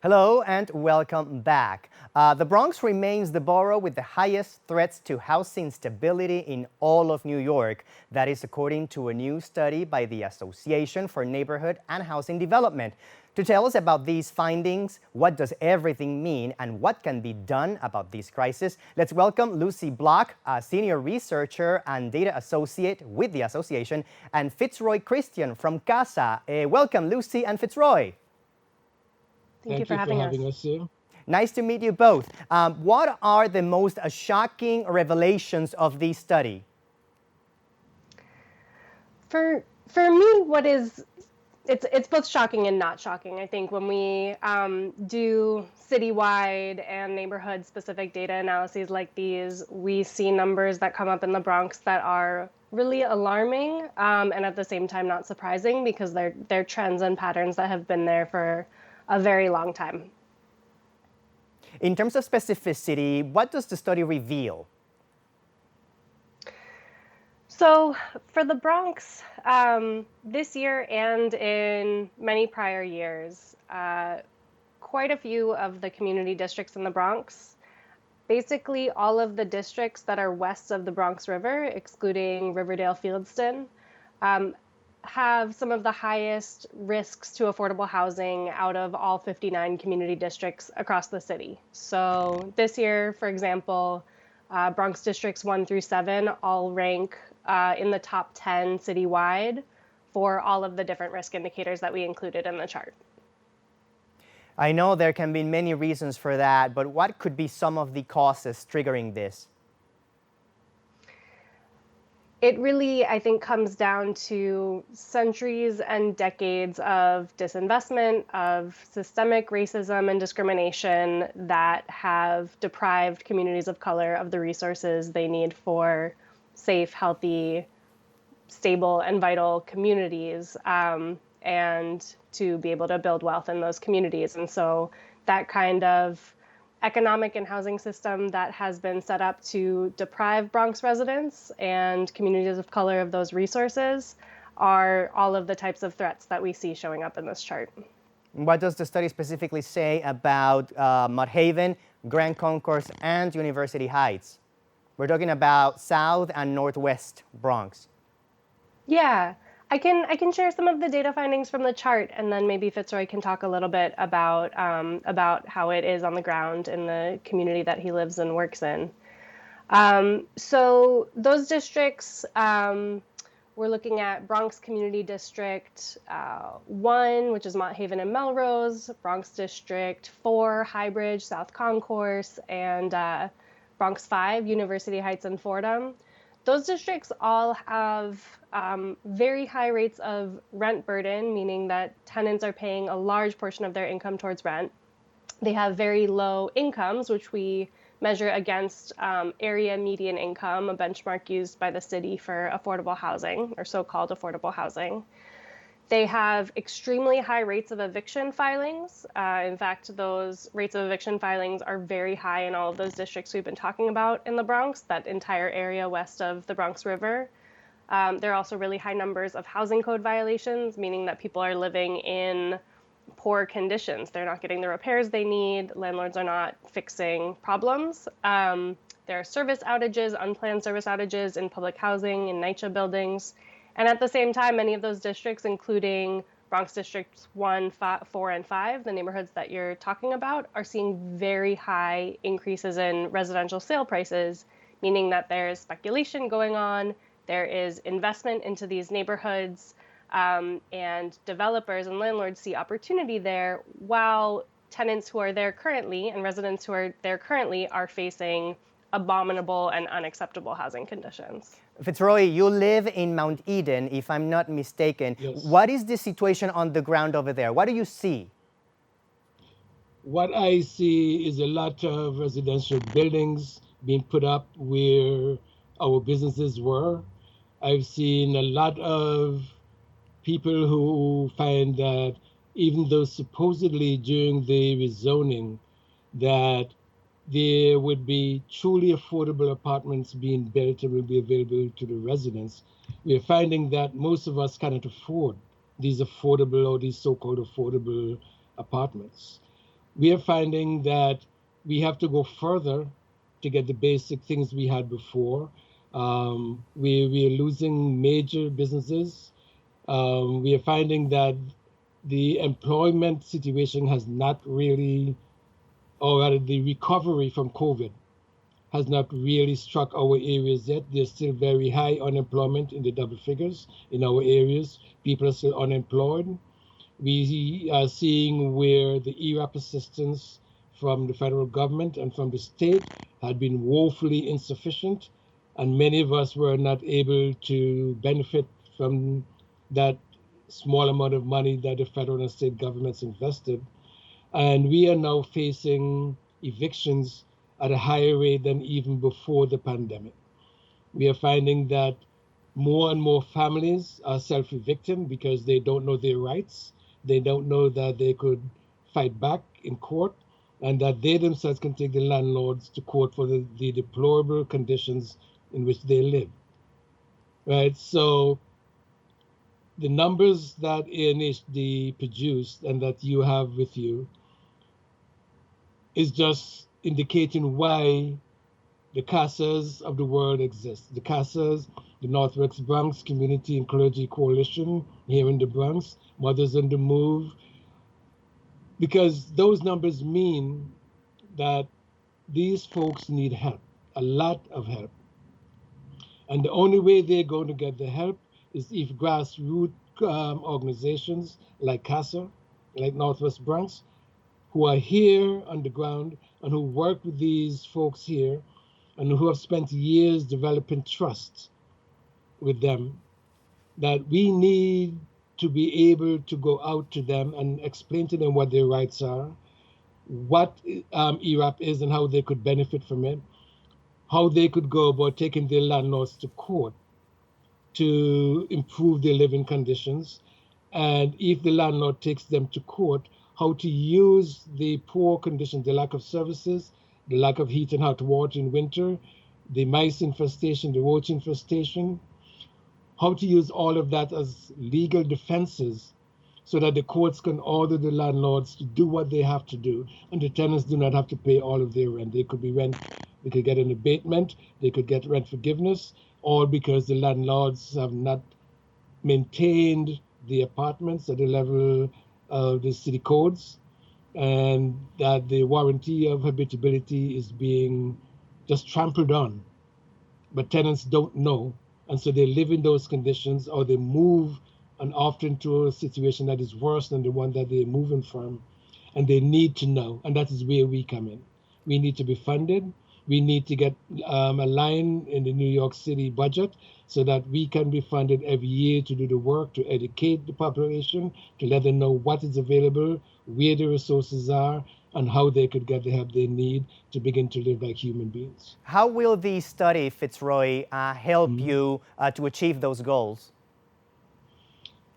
Hello and welcome back. The Bronx remains the borough with the highest threats to housing stability in all of New York. That is according to a new study by the Association for Neighborhood and Housing Development. To tell us about these findings, what does everything mean, and what can be done about this crisis, let's welcome Lucy Block, a senior researcher and data associate with the association, and Fitzroy Christian from CASA. Welcome, Lucy and Fitzroy. Thank you for having us here. Nice to meet you both. What are the most shocking revelations of this study? For me, it's both shocking and not shocking. I think when we do citywide and neighborhood-specific data analyses like these, we see numbers that come up in the Bronx that are really alarming and at the same time not surprising because they're trends and patterns that have been there for a very long time. In terms of specificity, what does the study reveal? So for the Bronx, this year and in many prior years, quite a few of the community districts in the Bronx, basically all of the districts that are west of the Bronx River, excluding Riverdale Fieldston, have some of the highest risks to affordable housing out of all 59 community districts across the city. So this year, for example, Bronx districts 1 through 7 all rank in the top 10 citywide for all of the different risk indicators that we included in the chart. I know there can be many reasons for that, but what could be some of the causes triggering this? It really, I think, comes down to centuries and decades of disinvestment, of systemic racism and discrimination that have deprived communities of color of the resources they need for safe, healthy, stable, and vital communities, and to be able to build wealth in those communities. And so that kind of economic and housing system that has been set up to deprive Bronx residents and communities of color of those resources are all of the types of threats that we see showing up in this chart. What does the study specifically say about Mud Haven, Grand Concourse, and University Heights? We're talking about South and Northwest Bronx. Yeah. I can share some of the data findings from the chart, and then maybe Fitzroy can talk a little bit about how it is on the ground in the community that he lives and works in. So those districts, we're looking at Bronx Community District 1, which is Mott Haven and Melrose, Bronx District 4, Highbridge, South Concourse, and Bronx 5, University Heights and Fordham. Those districts all have very high rates of rent burden, meaning that tenants are paying a large portion of their income towards rent. They have very low incomes, which we measure against area median income, a benchmark used by the city for affordable housing, or so-called affordable housing. They have extremely high rates of eviction filings. In fact, those rates of eviction filings are very high in all of those districts we've been talking about in the Bronx, that entire area west of the Bronx River. There are also really high numbers of housing code violations, meaning that people are living in poor conditions. They're not getting the repairs they need. Landlords are not fixing problems. There are service outages, unplanned service outages in public housing, in NYCHA buildings. And at the same time, many of those districts, including Bronx Districts 1, 4, and 5, the neighborhoods that you're talking about, are seeing very high increases in residential sale prices, meaning that there's speculation going on, there is investment into these neighborhoods, and developers and landlords see opportunity there, while tenants who are there currently and residents who are there currently are facing abominable and unacceptable housing conditions. Fitzroy, you live in Mount Eden, if I'm not mistaken. Yes. What is the situation on the ground over there? What do you see? What I see is a lot of residential buildings being put up where our businesses were. I've seen a lot of people who find that even though supposedly during the rezoning that there would be truly affordable apartments being built and will be available to the residents, we're finding that most of us cannot afford these affordable or these so-called affordable apartments. We are finding that we have to go further to get the basic things we had before. We are losing major businesses. We are finding that the employment situation has not really, or rather the recovery from COVID has not really struck our areas yet. There's still very high unemployment in the double figures in our areas. People are still unemployed. We are seeing where the ERAP assistance from the federal government and from the state had been woefully insufficient, and many of us were not able to benefit from that small amount of money that the federal and state governments invested. And we are now facing evictions at a higher rate than even before the pandemic. We are finding that more and more families are self-evicting because they don't know their rights. They don't know that they could fight back in court and that they themselves can take the landlords to court for the deplorable conditions in which they live. Right? So the numbers that ANHD produced and that you have with you is just indicating why the CASAs of the world exist. The CASAs, the Northwest Bronx Community and Clergy Coalition here in the Bronx, Mothers on the Move, because those numbers mean that these folks need help, a lot of help. And the only way they're going to get the help is if grassroots organizations like CASA, like Northwest Bronx, who are here on the ground and who work with these folks here and who have spent years developing trust with them, that we need to be able to go out to them and explain to them what their rights are, what ERAP is and how they could benefit from it, how they could go about taking their landlords to court to improve their living conditions, and if the landlord takes them to court, how to use the poor conditions, the lack of services, the lack of heat and hot water in winter, the mice infestation, the roach infestation, how to use all of that as legal defenses so that the courts can order the landlords to do what they have to do and the tenants do not have to pay all of their rent. They could be rent, they could get an abatement, they could get rent forgiveness, all because the landlords have not maintained the apartments at the level of the city codes, and that the warranty of habitability is being just trampled on. But tenants don't know, and so they live in those conditions or they move and often to a situation that is worse than the one that they're moving from, and they need to know, and that is where we come in. We need to be funded. We need to get a line in the New York City budget so that we can be funded every year to do the work, to educate the population, to let them know what is available, where the resources are, and how they could get the help they need to begin to live like human beings. How will the study, Fitzroy, help you to achieve those goals?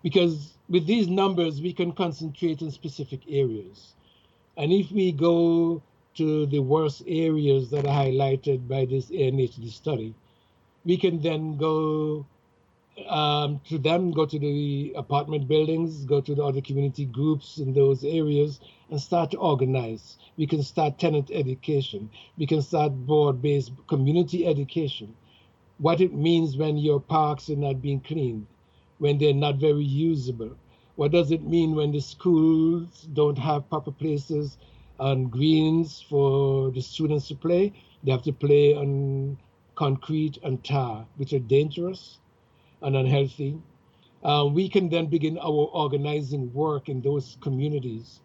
Because with these numbers, we can concentrate in specific areas. And if we go to the worst areas that are highlighted by this ANHD study, we can then go to them, go to the apartment buildings, go to the other community groups in those areas and start to organize. We can start tenant education. We can start broad-based community education. What it means when your parks are not being cleaned, when they're not very usable. What does it mean when the schools don't have proper places and greens for the students to play? They have to play on concrete and tar, which are dangerous and unhealthy. We can then begin our organizing work in those communities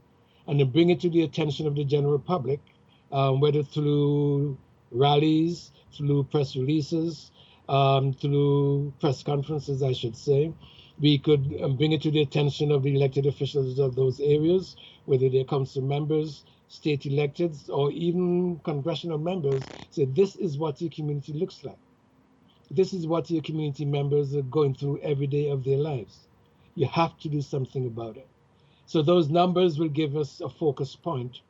and then bring it to the attention of the general public, whether through rallies, through press releases, through press conferences, I should say. We could bring it to the attention of the elected officials of those areas, whether they're council members, state electeds, or even congressional members, say this is what your community looks like. This is what your community members are going through every day of their lives. You have to do something about it. So those numbers will give us a focus point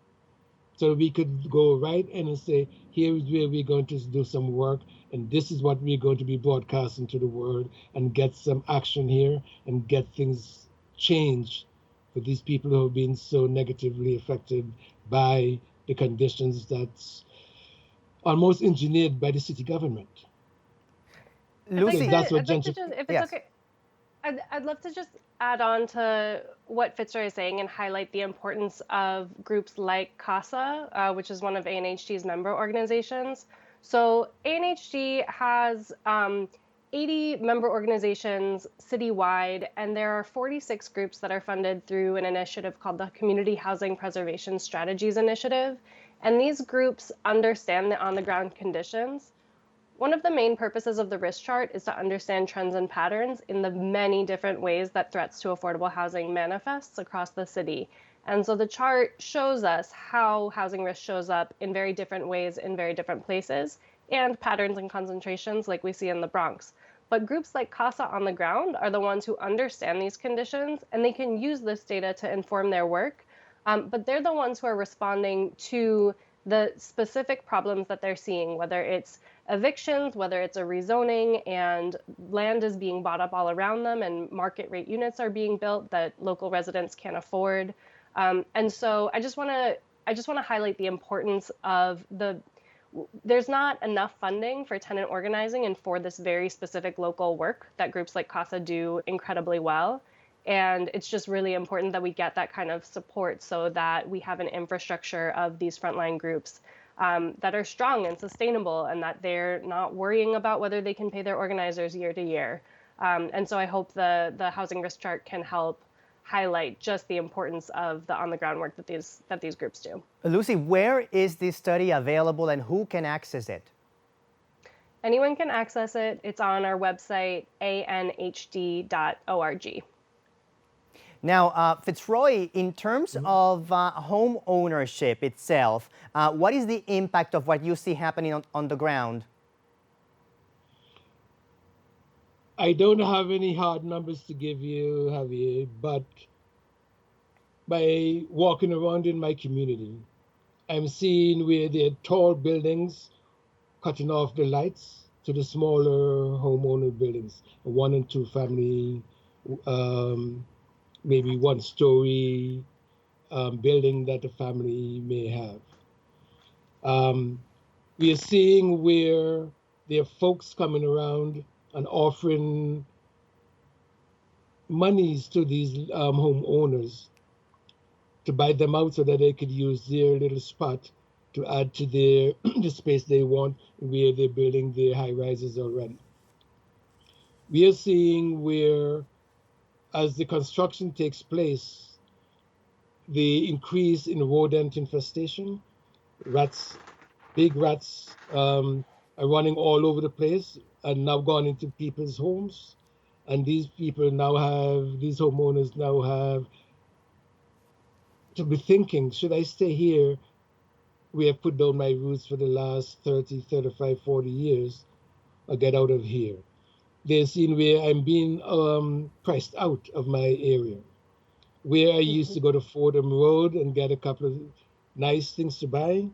so we could go right in and say, here is where we're going to do some work, and this is what we're going to be broadcasting to the world, and get some action here and get things changed for these people who have been so negatively affected by the conditions that's almost engineered by the city government. Lucy, That's what I'd like to gentrification. just, if it's yes. okay, I'd love to just add on to what Fitzroy is saying and highlight the importance of groups like CASA, which is one of ANHD's member organizations. So ANHD has 80 member organizations citywide, and there are 46 groups that are funded through an initiative called the Community Housing Preservation Strategies Initiative. And these groups understand the on-the-ground conditions. One of the main purposes of the risk chart is to understand trends and patterns in the many different ways that threats to affordable housing manifests across the city. And so the chart shows us how housing risk shows up in very different ways in very different places, and patterns and concentrations like we see in the Bronx. But groups like CASA on the ground are the ones who understand these conditions, and they can use this data to inform their work. But they're the ones who are responding to the specific problems that they're seeing, whether it's evictions, whether it's a rezoning and land is being bought up all around them and market rate units are being built that local residents can't afford. And so I just want to highlight the importance of there's not enough funding for tenant organizing and for this very specific local work that groups like CASA do incredibly well. And it's just really important that we get that kind of support so that we have an infrastructure of these frontline groups that are strong and sustainable, and that they're not worrying about whether they can pay their organizers year to year. And so I hope the housing risk chart can help highlight just the importance of the on-the-ground work that these groups do. Lucy, where is this study available and who can access it? Anyone can access it. It's on our website, anhd.org. Now, Fitzroy, in terms of home ownership itself, what is the impact of what you see happening on the ground? I don't have any hard numbers to give you, Javier, but by walking around in my community, I'm seeing where there are tall buildings cutting off the lights to the smaller homeowner buildings, a 1 and 2 family, maybe 1-story building that a family may have. We are seeing where there are folks coming around and offering monies to these homeowners to buy them out so that they could use their little spot to add to their the space they want where they're building their high rises already. We are seeing where, as the construction takes place, the increase in rodent infestation, rats, big rats are running all over the place and now gone into people's homes. And these homeowners now have to be thinking, should I stay here where I've put down my roots for the last 30, 35, 40 years, or get out of here? They're seeing where I'm being priced out of my area. Where I used to go to Fordham Road and get a couple of nice things to buy,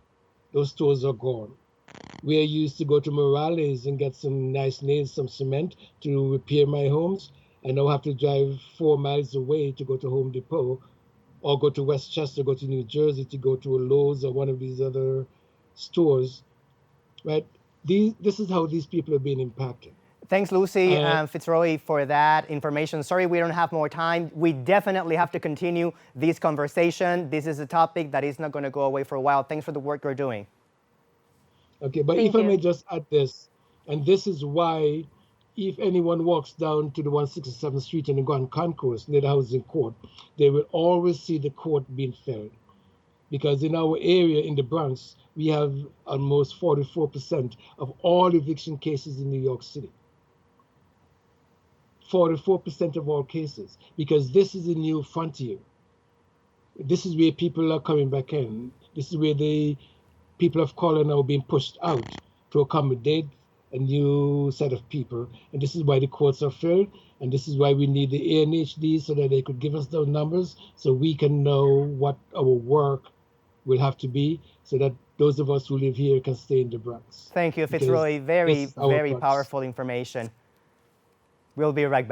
those stores are gone. Where I used to go to Morales and get some nice nails, some cement to repair my homes, I now have to drive 4 miles away to go to Home Depot, or go to Westchester, go to New Jersey to go to a Lowe's or one of these other stores, right? This is how these people are being impacted. Thanks, Lucy and Fitzroy, for that information. Sorry we don't have more time. We definitely have to continue this conversation. This is a topic that is not going to go away for a while. Thanks for the work you're doing. Okay, but if I may just add this, and this is why if anyone walks down to the 167th Street and they go on concourse near the housing court, they will always see the court being filled. Because in our area in the Bronx, we have almost 44% of all eviction cases in New York City. 44% of all cases, because this is a new frontier. This is where people are coming back in. This is where the people of color now being pushed out to accommodate a new set of people. And this is why the courts are filled. And this is why we need the ANHD so that they could give us those numbers so we can know what our work will have to be so that those of us who live here can stay in the Bronx. Thank you, Fitzroy. Very, very Bronx. powerful information. We'll be right back.